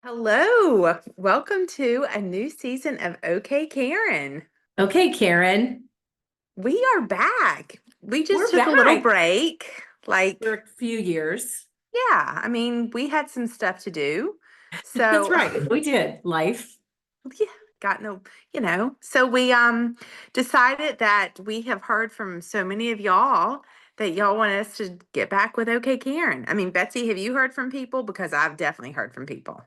Hello, welcome to a new season of OK Karen. Okay, Karen, We are back. We just we're took a little back break. for a few years. We had some stuff to do. That's So, right. We did life. yeah, got no, So we decided that we have heard from so many of y'all that y'all want us to get back with OK Karen. I mean, Betsy, have you heard from people? Because I've definitely heard from people.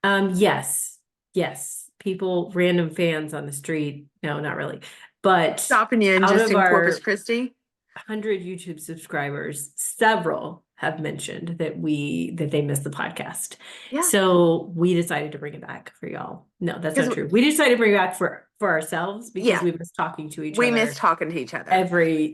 Yes, yes. People, random fans on the street. No, not really. But Stopping you in out just of in Corpus our Christi. 100 YouTube subscribers, several have mentioned that they missed the podcast. Yeah. So we decided to bring it back for y'all. No, that's not Because true. We decided to bring it back for ourselves because yeah, we was talking to each we miss other talking to each other. every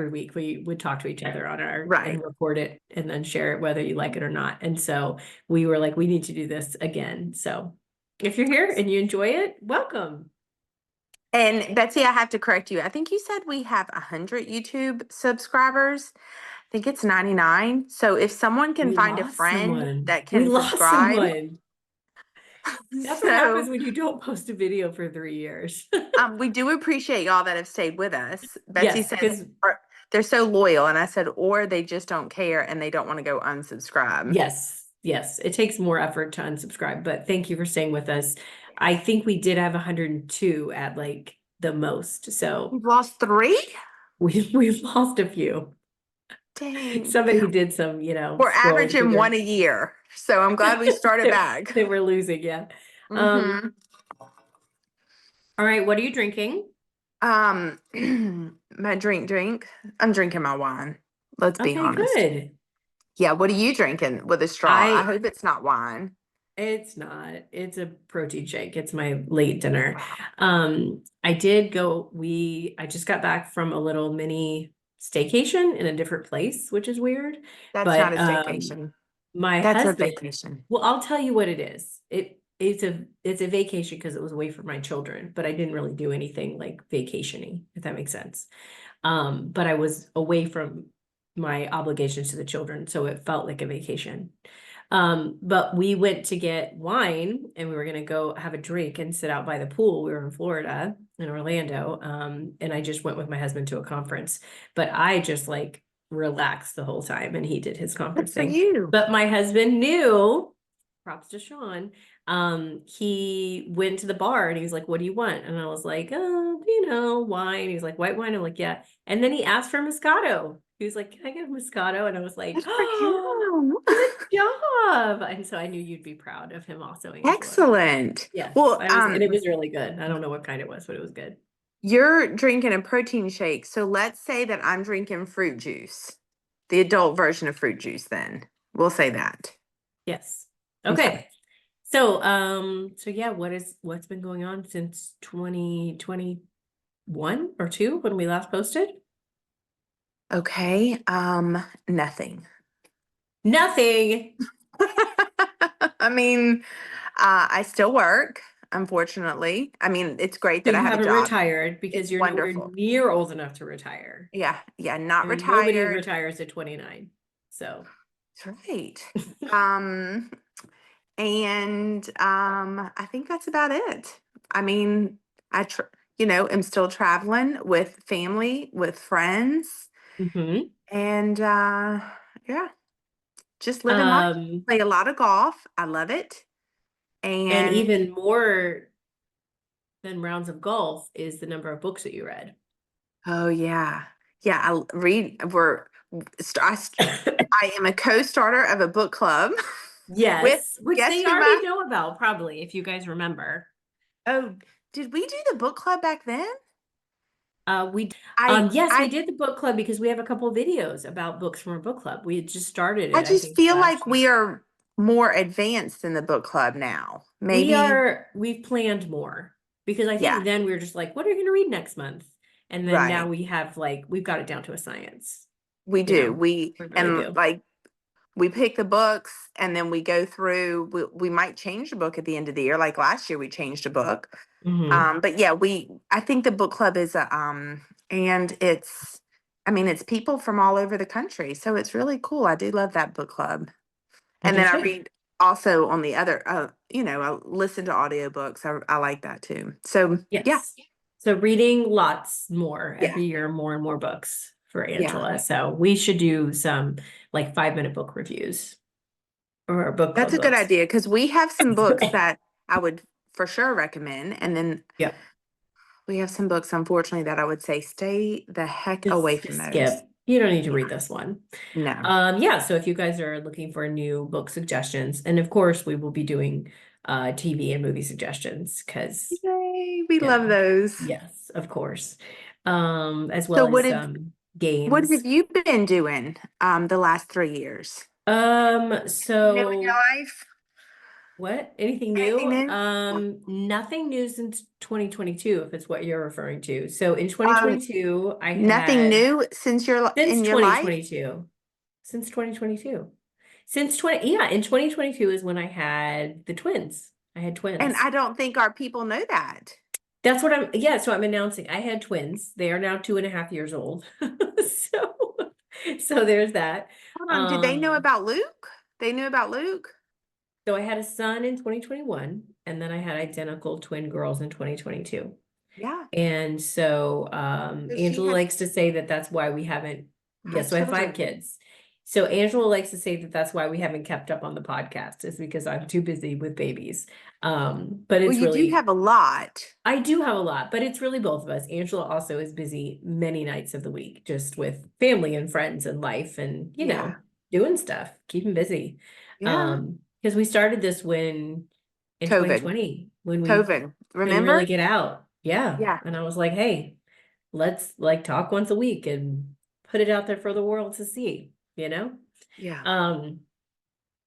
week we would talk to each other on our and Right. record it and then share it whether you like it or not. And so we were like, we need to do this again. So if you're here and you enjoy it, welcome. And Betsy, I have to correct you. I think you said we have 100 YouTube subscribers. I think it's 99. So if someone can We find a lost friend someone. that We can lost subscribe. someone. That's what happens So when you don't post a video for 3 years. we do appreciate y'all that have stayed with us. Betsy Yes, said because they're so loyal. And I said, or they just don't care and they don't want to go unsubscribe. yes, it takes more effort to unsubscribe, but thank you for staying with us. I think we did have 102 at like the most. So We've lost three? we've lost a few. Dang. Somebody did some, We're scrolling through averaging one their a year. So I'm glad we started back. they were losing, yeah. Mm-hmm. All right, what are you drinking? Um, my drink. I'm drinking my wine. Let's be Okay, honest. good. Yeah, what are you drinking with a straw? I I hope it's not wine. It's not. It's a protein shake. It's my late dinner. Wow. I just got back from a little mini staycation in a different place, which is weird. That's not a But staycation. my That's a husband, vacation. well, I'll tell you what it is. It's a vacation because it was away from my children, but I didn't really do anything like vacation-y, if that makes sense. But I was away from my obligations to the children, so it felt like a vacation. But we went to get wine and we were gonna go have a drink and sit out by the pool. We were in Florida, in Orlando. And I just went with my husband to a conference, but I just like relaxed the whole time and he did his Good conference for thing. you. But my husband knew, props to Sean, he went to the bar and he was like, what do you want? And I was like, oh, wine. He was like, white wine. I'm like, yeah. And then he asked for Moscato. He was like, can I get a Moscato? And I was like, Good for oh, you. good job. And so I knew you'd be proud of him also enjoying. Excellent. Yes, Well, and it was really good. I don't know what kind it was, but it was good. you're drinking a protein shake. So let's say that I'm drinking fruit juice, the adult version of fruit juice, then. We'll say that. Yes. Okay. Okay. So yeah, what's been going on since 2021 or 2 when we last posted? Okay. Nothing. Nothing. I mean, I still work, unfortunately. I mean, it's great So that I you have a haven't job. retired because It's you're nowhere wonderful. near old enough to retire. Yeah, yeah, I not mean, nobody retired. retires at 29. So That's right. Um, and I think that's about it. I mean, am still traveling with family, with friends, Mhm. and yeah, just living life. um Play a lot of golf. I love it. and And even more than rounds of golf is the number of books that you read. oh yeah. Yeah, I read we're st- I, st- I am a co-starter of a book club with Yes, which guess they who already my know about, probably, if you guys remember. oh, did we do the book club back then? We I yes, we I did the book club because we have a couple of videos about books from our book club. We had just started I it, I just think, feel last like year. we are more advanced in the book club now. Maybe We've planned more because I yeah, think then we were just like, what are you gonna read next month? And then now right. we have like we've got it down to a science, We do. We we really and do. like we pick the books and then we go through we might change the book at the end of the year. Like last year we changed a book. Hmm. But yeah, I think the book club is a and it's I mean it's people from all over the country. So it's really cool. I do love that book club. I And do then I too. read also on the other, I listen to audiobooks. I like that too. So yeah, Yes. So reading lots more yeah, every year, more and more books for yeah. Angela. So we should do some like 5-minute book reviews or book That's club a good books. idea because we have some books that I would for sure recommend. And then Yep. we have some books, unfortunately, that I would say stay the heck away from Just those. skip. You don't need to read Yeah. this one. No. Yeah, so if you guys are looking for new book suggestions, and of course we will be doing TV and movie suggestions because, Yay, we you love know, those. yes, of course. As So well as some what games. have you been doing the last 3 years? New in your So life? what? Anything Anything new? new? Nothing new since 2022, if it's what you're referring to. So in Um, 2022, I nothing had new since since in your life? 2022. Since 2022. Since 20, yeah, in 2022 is when I had the twins. I had And twins. I don't think our people know that. That's what yeah, so I'm announcing I had twins. They are now 2.5 years old. So, so there's that. Hold on, did they know Um, about Luke? They knew about Luke? so I had a son in 2021, and then I had identical twin girls in 2022. Yeah. And so So she Angela has likes to say that that's why we haven't, yeah, had so I have five children. kids. So Angela likes to say that that's why we haven't kept up on the podcast, is because I'm too busy with babies. But Well, it's you do really, have a lot. I do have a lot, but it's really both of us. Angela also is busy many nights of the week, just with family and friends and life and, Yeah. doing stuff, keeping busy. Yeah. Because we started this when in COVID. 2020, when we COVID. couldn't really Remember? get out. Yeah. Yeah. And I was like, hey, let's like talk once a week and put it out there for the world to see. Yeah. Um,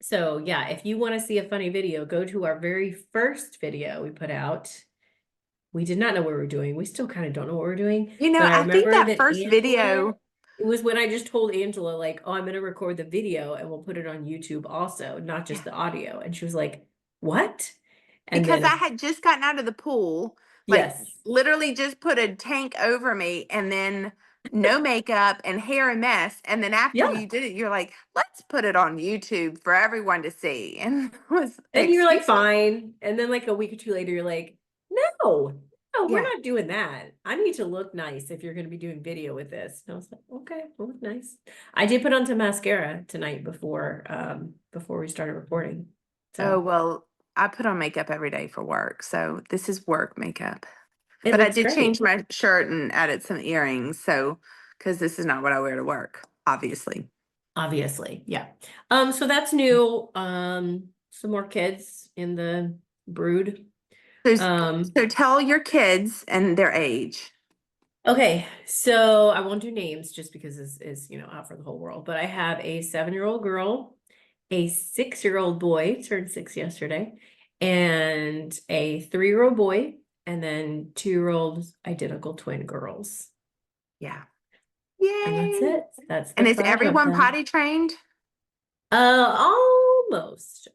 so yeah, if you want to see a funny video, go to our very first video we put out. We did not know what we were doing. We still kind of don't know what we're doing, but I I think remember that that first Angela, video, it was when I just told Angela, like, oh, I'm going to record the video and we'll put it on YouTube also, not just yeah, the audio. And she was like, what? And because I then, had just gotten out of the pool, like yes, literally just put a tank over me and then no makeup and hair a mess. And then after yeah. you did it, you're like, let's put it on YouTube for everyone to see. And it was, And you're like, excuse me? fine. And then like a week or two later, you're like, no, no, we're Yeah. not doing that. I need to look nice if you're going to be doing video with this. And I was like, okay, we'll look nice. I did put on some mascara tonight before we started recording. Oh, So well, I put on makeup every day for work. So this is work makeup. it But I looks did change great. my shirt and added some earrings. So, because this is not what I wear to work, obviously. Obviously. Yeah. So that's new. Some more kids in the brood. So, Um, so tell your kids and their age. Okay, so I won't do names just because this is, out for the whole world, but I have a 7-year-old girl, a 6-year-old boy, turned 6 yesterday, and a 3-year-old boy, and then 2-year-old identical twin girls. Yeah. And that's Yay. it. That's the And is 5 of everyone them. potty trained, Almost.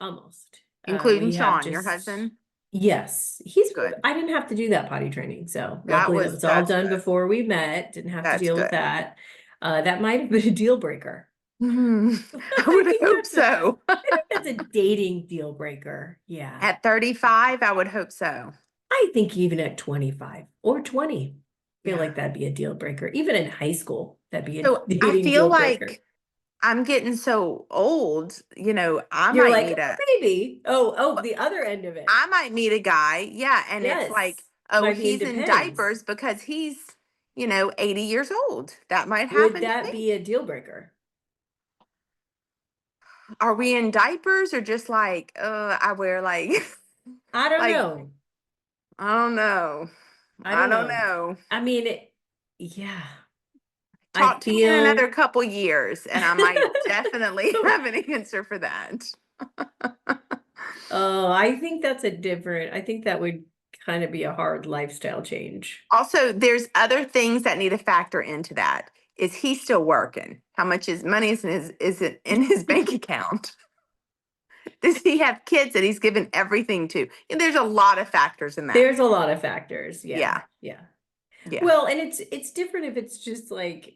including We have Sean, your just, husband? yes, Good. I didn't have to do that potty training. So That luckily that was, was all that's done good. before we met. Didn't have to That's deal with good. that. That might have been a deal breaker. I I would think hope so. I think that's a dating deal breaker. Yeah. At 35, I would hope so. I think even at 25 or 20, I feel Yeah. like that'd be a deal breaker. Even in high school, that'd be a So I dating feel deal breaker. like I'm getting so old, I You're might like, meet a maybe. Oh, the other end of it. I might meet a guy, yeah, and it's like, Yes. oh, Might be in he's in depends. diapers because he's, 80 years old. That might Would happen to that me. be a deal breaker? Are we in diapers or just like, I wear like, I don't like, know. I don't know. I I don't don't know. know. I mean, yeah, I Talk to me in feel another couple years and I might definitely have an answer for that. oh, I think that would kind of be a hard lifestyle change. Also, there's other things that need to factor into that. Is he still working? How much is money is it in his bank account? Does he have kids that he's given everything to? There's a lot of factors in that. There's a lot of factors. Yeah. Yeah. Yeah. Yeah. Well, and it's different if it's just like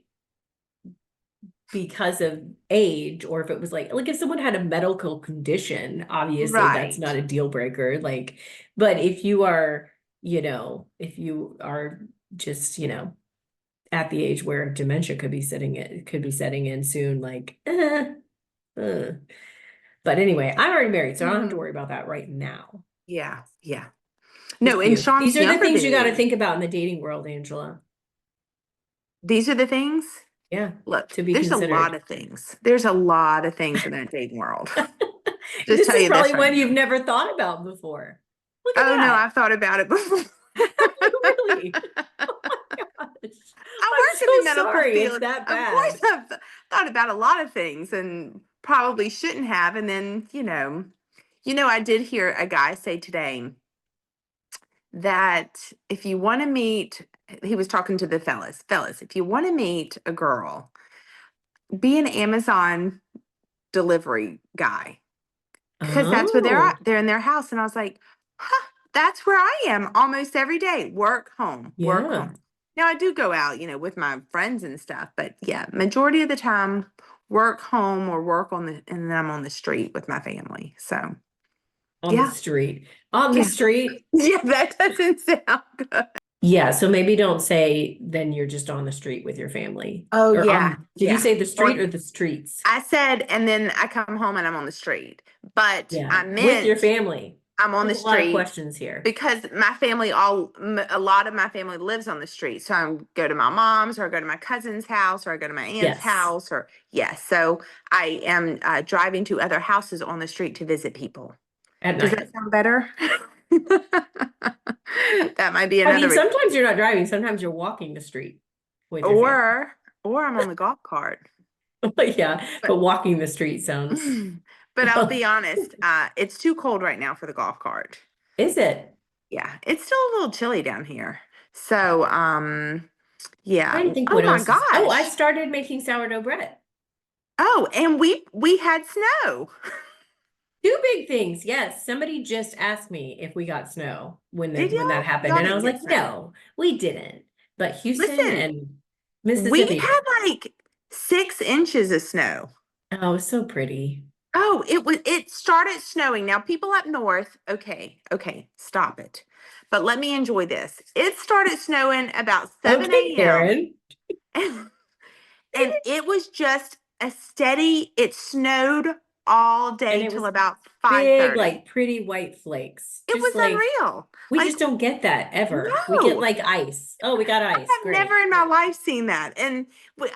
because of age, or if it was like if someone had a medical condition, obviously that's Right. not a deal breaker. Like, but if you are, if you are just, at the age where dementia could be setting in soon, like, uh. But anyway, I'm already married, so I don't have to Mhm. worry about that right now. Yeah. Yeah. Just No, and you. These Sean's are the younger things than you got to me. think about in the dating world, Angela. These are the things. Yeah, Look, to be there's a lot considered. of things. There's a lot of things in that dating world. Just This tell is you this probably right one you've now. never thought about before. Look at Oh no, that. I've thought about it before. Really? Oh my gosh. I I'm work in the so medical sorry it's field. that Of course, bad. I've thought about a lot of things and probably shouldn't have. And then, I did hear a guy say today that if you want to meet, he was talking to the fellas, if you want to meet a girl, be an Amazon delivery guy because that's where they're at. Oh, They're in their house. And I was like, huh, that's where I am almost every day. Work, home, work, yeah. home. Now I do go out, with my friends and stuff, but yeah, majority of the time, work, home, or work and then I'm on the street with my family. So On the yeah, street. On the yeah, street. yeah, that doesn't sound good. Yeah, so maybe don't say then you're just on the street with your family. Oh Or yeah, did you yeah. say the street or On the streets? I said, and then I come home and I'm on the street, but Yeah, I with your meant family. I'm on There's the a lot of street questions here. because my family a lot of my family lives on the street. So I go to my mom's or I go to my cousin's house or I go to my aunt's Yes, house or yes. So I am driving to other houses on the street to visit people. at Does night. that sound better? That might be I mean, another sometimes you're not driving, sometimes you're walking the street with your family. or I'm on the golf cart. Yeah, but But walking the street sounds. but I'll be honest, it's too cold right now for the golf cart. Is it? Yeah, it's still a little chilly down here. So, yeah. Trying to think Oh what my else is. Oh, I gosh. started making sourdough bread. Oh, and we had snow. Two big things. Yes, somebody just asked me if we got snow Did when that y'all? happened, Y'all and I didn't was get like, snow. no, we didn't. But Houston Listen, and we Mississippi had did. like 6 inches of snow. Oh, so pretty. Oh, it started snowing. Now, people up north, okay, okay, stop it. But let me enjoy this. It started snowing about 7 Okay, a.m. Karen. And it was just a steady, it snowed all And day it till was about big, 5:30. like pretty white flakes. It Just was like unreal. we Like, just don't get that ever. We get no, like ice. Oh, we got ice. I've never Great. in my life seen that. And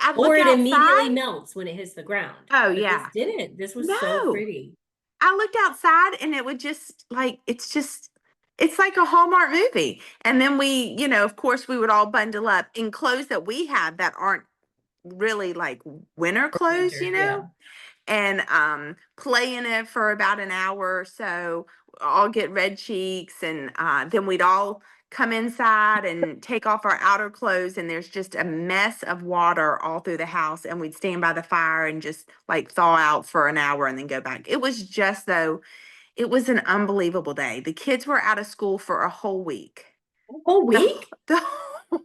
I Or look it immediately outside. melts when it hits the ground. Oh, But this yeah. didn't. This was so No, pretty. I looked outside and it would it's like a Hallmark movie. And then of course, we would all bundle up in clothes that we have that aren't really like winter For clothes, winter, yeah. and play in it for about an hour or so. All get red cheeks, and then we'd all come inside and take off our outer clothes, and there's just a mess of water all through the house, and we'd stand by the fire and just like thaw out for an hour and then go back. It was just though, it was an unbelievable day. The kids were out of school for a whole week. Whole The, week? the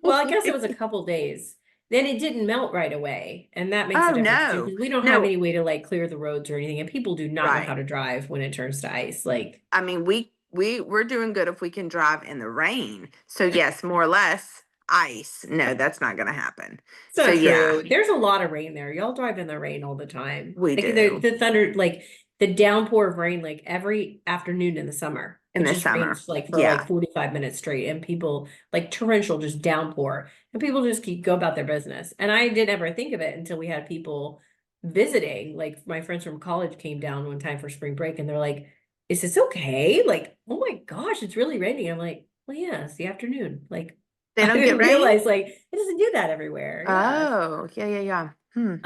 Well, whole I guess it was a week. couple days. Then it didn't melt right away. And that makes a Oh difference too, no, because we don't have no, any way to like clear the roads or anything. And people do not know how right. to drive when it turns to ice. Like, I mean, we're doing good if we can drive in the rain. So yes, more or less ice. No, that's not going to happen. it's So not yeah, true. There's a lot of rain there. Y'all drive in the rain all the time. we Like do the thunder, like the downpour of rain, like every afternoon in the summer. in It the just summer. rains like for like Yeah. 45 minutes straight, and people like torrential just downpour, and people just keep go about their business. And I didn't ever think of it until we had people visiting. Like my friends from college came down one time for spring break, and they're like, "Is this okay?" Like, "Oh my gosh, it's really raining." I'm like, "Well, yeah, it's the afternoon." Like, They I don't get didn't rain? realize like it doesn't do that everywhere. Yeah. Oh, yeah, yeah, yeah. Hmm.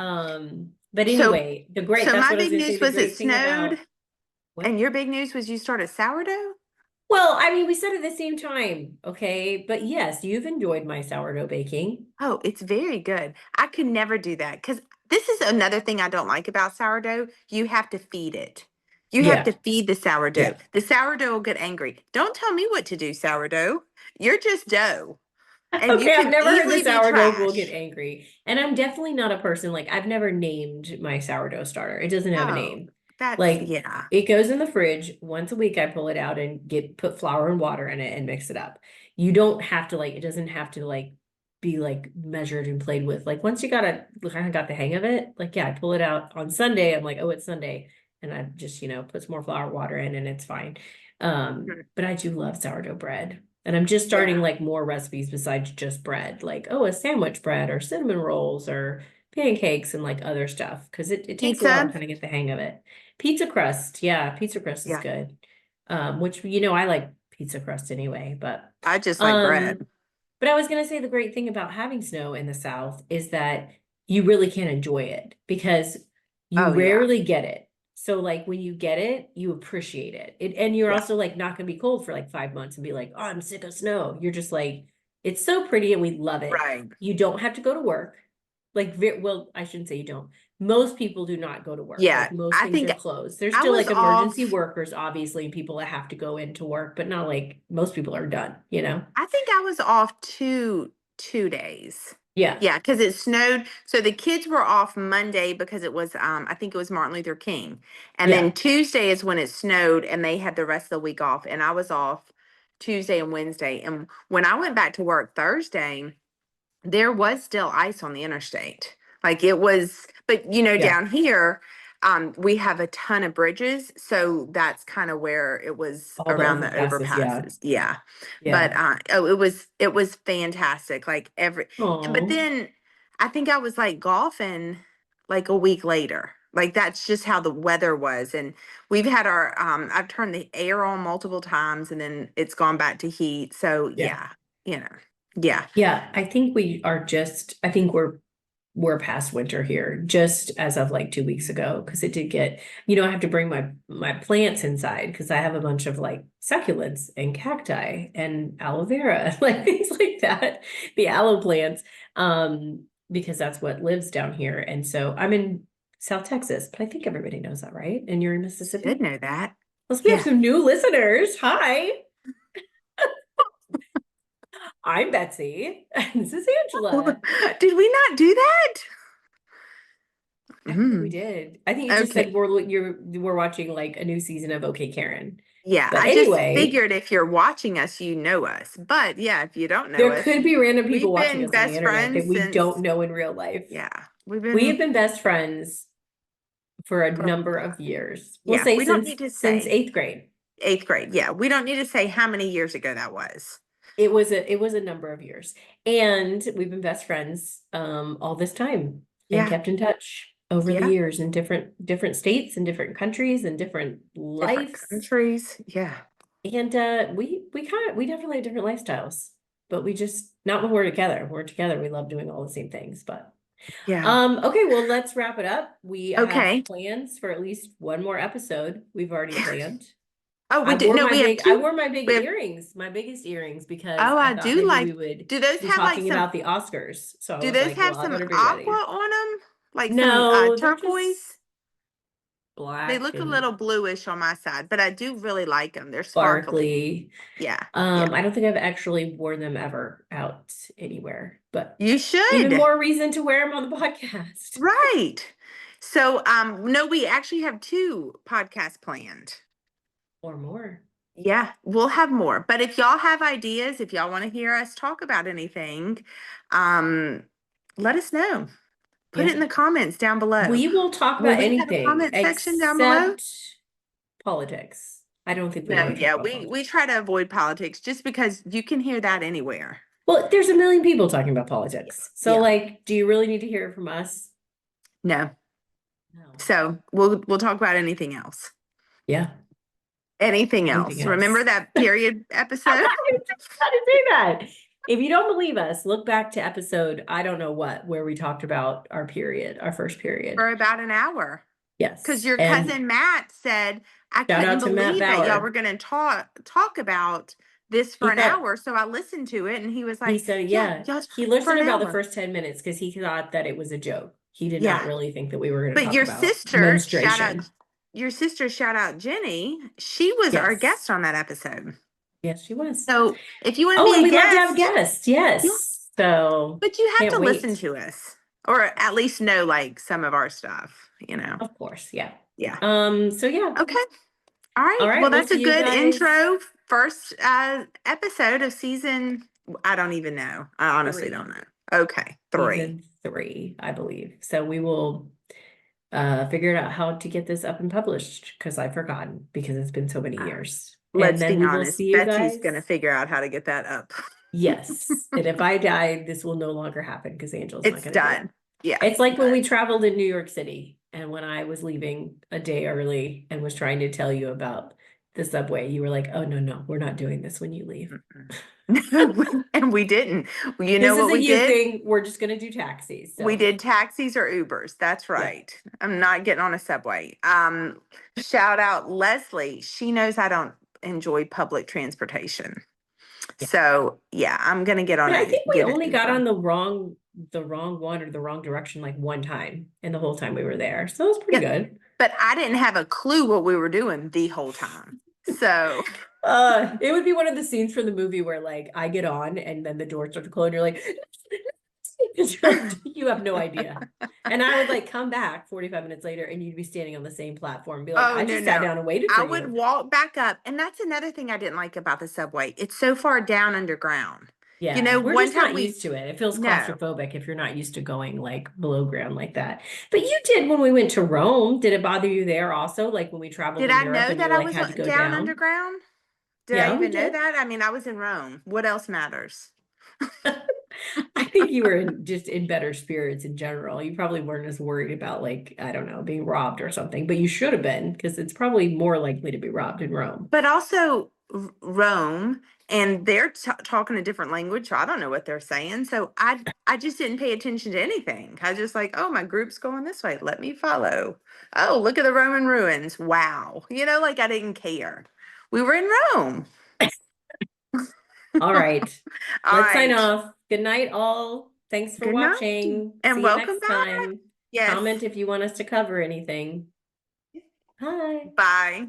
But So anyway, so that's my what I was big gonna say. news The was it great thing snowed about what? and your big news was you started sourdough? Well, I mean, we said at the same time, okay, but yes, you've enjoyed my sourdough baking. Oh, it's very good. I could never do that because this is another thing I don't like about sourdough. You have to feed it. You have to Yeah, feed the sourdough. yeah. The sourdough will get angry. Don't tell me what to do, sourdough. You're just dough. and you Okay, I've can never heard the easily be sourdough will get trash. angry. And I'm definitely not a person like I've never named my sourdough starter. It doesn't have a Oh, name. that's Like yeah. it goes in the fridge once a week. I pull it out and get put flour and water in it and mix it up. You don't have to like it doesn't have to like be like measured and played with. Like once you kind of got the hang of it, like yeah, I pull it out on Sunday. I'm like, oh, it's Sunday. And I just, put some more flour, water in and it's fine. Mhm. But I do love sourdough bread. And I'm just starting Yeah. like more recipes besides just bread, like, oh, a sandwich bread or cinnamon rolls or pancakes and like other stuff. Cause it takes a while to Pizza. kind of get the hang of it. Pizza crust. Yeah, pizza crust is Yeah. good. Which, I like pizza crust anyway, I just like um, bread. but I was gonna say the great thing about having snow in the South is that you really can enjoy it because you Oh yeah. rarely get it. So like when you get it, you appreciate it. And you're Yeah. also like not gonna be cold for like 5 months and be like, oh, I'm sick of snow. You're just like, it's so pretty and we love it. Right. You don't have to go to work. Like, well, I shouldn't say you don't. Most people do not go to work. Yeah. Like most I things think are closed. There's I still was like emergency off. workers, obviously, and people that have to go into work, but not like most people are done. I think I was off two days. Yeah. Yeah, because it snowed. So the kids were off Monday because it was I think it was Martin Luther King. And then Yeah. Tuesday is when it snowed and they had the rest of the week off. And I was off Tuesday and Wednesday. And when I went back to work Thursday, there was still ice on the interstate. Like it was, but Yeah. down here, we have a ton of bridges, so that's kind of where it was All the around the overpasses. Yeah. overpasses. Yeah. But Yeah. oh, it was fantastic. Like but Oh, then I think I was like golfing like a week later. Like that's just how the weather was. And we've had I've turned the air on multiple times and then it's gone back to heat. So yeah. yeah, you know. Yeah. Yeah. I think we're past winter here just as of like 2 weeks ago because it did get, I have to bring my plants inside because I have a bunch of like succulents and cacti and aloe vera, like things like that, the aloe plants, because that's what lives down here. And so I'm in South Texas, but I think everybody knows that, right? And you're in Should Mississippi. know that. Let's we have Yeah. some new listeners. Hi, I'm Betsy. This is Angela. Did we not do that? I don't think we Mm, did. I think you just said okay. we're watching like a new season of OK Karen. Yeah, But I just anyway, figured if you're watching us, you know us. But yeah, if you don't know there us, could be random people we've watching been us on the best internet that friends we don't since, know in real life. yeah, we've We have been been best friends for a for a long number of time. years. We'll Yeah, say we don't since need to since say eighth grade. eighth grade. Yeah, we don't need to say how many years ago that was. It was a number of years. And we've been best friends all this time and Yeah, kept in touch over the yeah, years in different states and different countries and different different lives. countries. Yeah, And we definitely have different lifestyles, but we just not when we're together. When we're together, we love doing all the same things. But yeah. okay, well, let's wrap it up. We have Okay. plans for at least one more episode. We've already planned. Oh, we did. No, we have I two. wore my big We have. earrings, my biggest earrings, because Oh, I I thought do maybe we like. would Do those be have like talking some? about the Oscars. So I Do was those like, have well, I some better be aqua ready. on them? Like some No, they're just turquoise? They black look a and little bluish on my side, but I do really like them. They're sparkly. sparkly. Yeah, yeah. I don't think I've actually worn them ever out anywhere, but You even should. more reason to wear them on the podcast Right. So, no, we actually have two podcasts planned. or more. Yeah, we'll have more. But if y'all have ideas, if y'all want to hear us talk about anything, um, let us know. Put it Yeah. in the comments down below. We will talk Will about we have a anything comment section down below? except politics. I don't think we No, want to talk yeah, about we politics. try to avoid politics just because you can hear that anywhere. Well, there's a million people talking about Yeah. politics. So, Yeah. like, do you really need to hear it from us? No. No. So we'll talk about anything else. Yeah. Anything Anything else. Remember else? that period episode? I was just about to say that. If you don't believe us, look back to episode, I don't know what, where we talked about our period, our first For period. about an hour. Because Yes. your And cousin Matt said, I shout couldn't out to Matt believe that y'all were Bauer. gonna talk about this for He an thought hour. So I listened to it and he was he like, said, yeah, yeah, y'all he for listened an about the hour. first 10 minutes because he thought that it was a joke. He did not Yeah. really think that we were going to But talk about shout out menstruation. your sister, shout out Jenny. She was our Yes. guest on that episode. Yes, she was. So if you want to Oh, be and a we love to have guest, guests. yeah, Yes. So but you have can't to listen wait. to us or at least know like some of our stuff. Of course. Yeah. Yeah. So yeah. Okay. All All right. Well, right. We'll that's a see you good guys intro first episode of season. I don't even know. I honestly don't three. know. Okay, three. Season three, I believe. So we will figure out how to get this up and published because I've forgotten because it's been so many Uh, years. And let's then be we will honest. see you Betsy's gonna guys. figure out how to get that up. Yes. And if I die, this will no longer happen because Angel's not It's going to do it. done. Yeah, It's like when done. we traveled in New York City and when I was leaving a day early and was trying to tell you about the subway, you were like, oh, no, no, we're not doing this when you leave. Mm-mm. And we didn't. You know This is what a we you did? thing. We're just going to do taxis. We So, did taxis or Ubers. That's yeah. right. I'm not getting on a subway. Shout out Leslie. She knows I don't enjoy public transportation. Yeah. So yeah, I'm gonna But I think we get an only got Uber. on the wrong one or the wrong direction like one time in the whole time we were there. So it was pretty Yeah, good. but I didn't have a clue what we were doing the whole time. So It would be one of the scenes from the movie where like I get on and then the doors start to close and you're like, you're like, you have no idea. And I would like come back 45 minutes later and you'd be standing on the same platform and be like, oh I no, just sat no. down and waited I for would you. walk back up, and that's another thing I didn't like about the subway. It's so far down underground. Yeah, we're One just time not we used to it. It feels no. claustrophobic if you're not used to going like below ground like that. But you did when we went to Rome. Did it bother you there also? Like when we traveled Did in I Europe know and you that I like was had to go down down? underground? Did I Yeah, you even know did. that? I mean, I was in Rome. What else matters? I think you were just in better spirits in general. You probably weren't as worried about like, I don't know, being robbed or something, but you should have been because it's probably more likely to be robbed in Rome. But also Rome, and they're talking a different language, so I don't know what they're saying. So I just didn't pay attention to anything. I just like, oh, my group's going this way. Let me follow. Oh, look at the Roman ruins. Wow. Like I didn't care. We were in Rome. All right. All Let's sign right. off. Good night, all. Thanks for Good night watching. and See you welcome next back. time. Yes. Comment if you want us to cover anything. Bye. Bye.